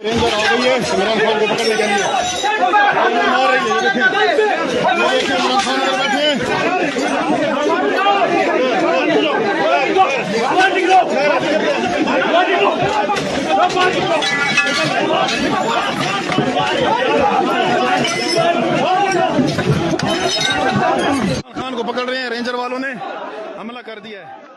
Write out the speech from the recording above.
Ranger आ गई है, इमरान खान को पकड़ ले जाएंगे। मार रही है, देखिए इमरान खान पर बैठे हैं। खान को पकड़ रहे हैं, रेंजर वालों ने हमला कर दिया है।